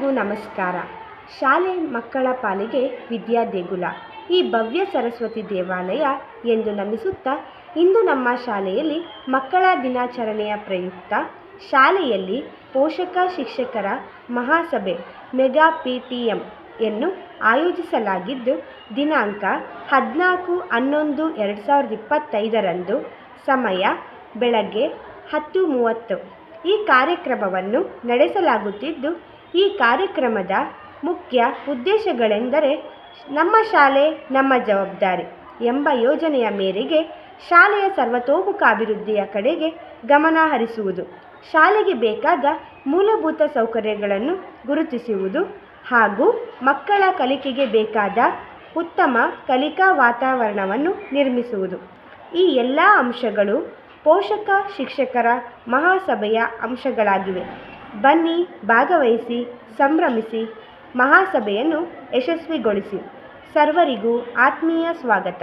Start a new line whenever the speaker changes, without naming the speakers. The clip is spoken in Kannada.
ಎಲ್ಲರಿಗೂ ನಮಸ್ಕಾರ. ಶಾಲೆ ಮಕ್ಕಳ ಪಾಲಿಗೆ ವಿದ್ಯಾ ದೇಗುಲ, ಈ ಭವ್ಯ ಸರಸ್ವತಿ ದೇವಾಲಯ ಎಂದು ನಮಿಸುತ್ತಾ, ಇಂದು ನಮ್ಮ ಶಾಲೆಯಲ್ಲಿ ಮಕ್ಕಳ ದಿನಾಚರಣೆಯ ಪ್ರಯುಕ್ತ ಶಾಲೆಯಲ್ಲಿ ಪೋಷಕ ಶಿಕ್ಷಕರ ಮಹಾಸಭೆ ಮೆಗಾ PTM ಯನ್ನು ಆಯೋಜಿಸಲಾಗಿದ್ದು, ದಿನಾಂಕ 14/11/2025 ಸಮಯ ಬೆಳಗ್ಗೆ 10:30 ಈ ಕಾರ್ಯಕ್ರಮವನ್ನು ನಡೆಸಲಾಗುತ್ತಿದ್ದು, ಈ ಕಾರ್ಯಕ್ರಮದ ಮುಖ್ಯ ಉದ್ದೇಶಗಳೆಂದರೆ ನಮ್ಮ ಶಾಲೆ ನಮ್ಮ ಜವಾಬ್ದಾರಿ ಎಂಬ ಯೋಜನೆಯ ಮೇರೆಗೆ ಶಾಲೆಯ ಸರ್ವತೋಮುಖ ಅಭಿವೃದ್ಧಿಯ ಕಡೆಗೆ ಗಮನ ಹರಿಸುವುದು, ಶಾಲೆಗೆ ಬೇಕಾದ ಮೂಲಭೂತ ಸೌಕರ್ಯಗಳನ್ನು ಗುರುತಿಸುವುದು ಹಾಗೂ ಮಕ್ಕಳ ಕಲಿಕೆಗೆ ಬೇಕಾದ ಉತ್ತಮ ಕಲಿಕಾ ವಾತಾವರಣವನ್ನು ನಿರ್ಮಿಸುವುದು. ಈ ಎಲ್ಲ ಅಂಶಗಳು ಪೋಷಕ ಶಿಕ್ಷಕರ ಮಹಾಸಭೆಯ ಅಂಶಗಳಾಗಿವೆ. ಬನ್ನಿ, ಭಾಗವಹಿಸಿ, ಸಂಭ್ರಮಿಸಿ, ಮಹಾಸಭೆಯನ್ನು ಯಶಸ್ವಿಗೊಳಿಸಿ. ಸರ್ವರಿಗೂ ಆತ್ಮೀಯ ಸ್ವಾಗತ.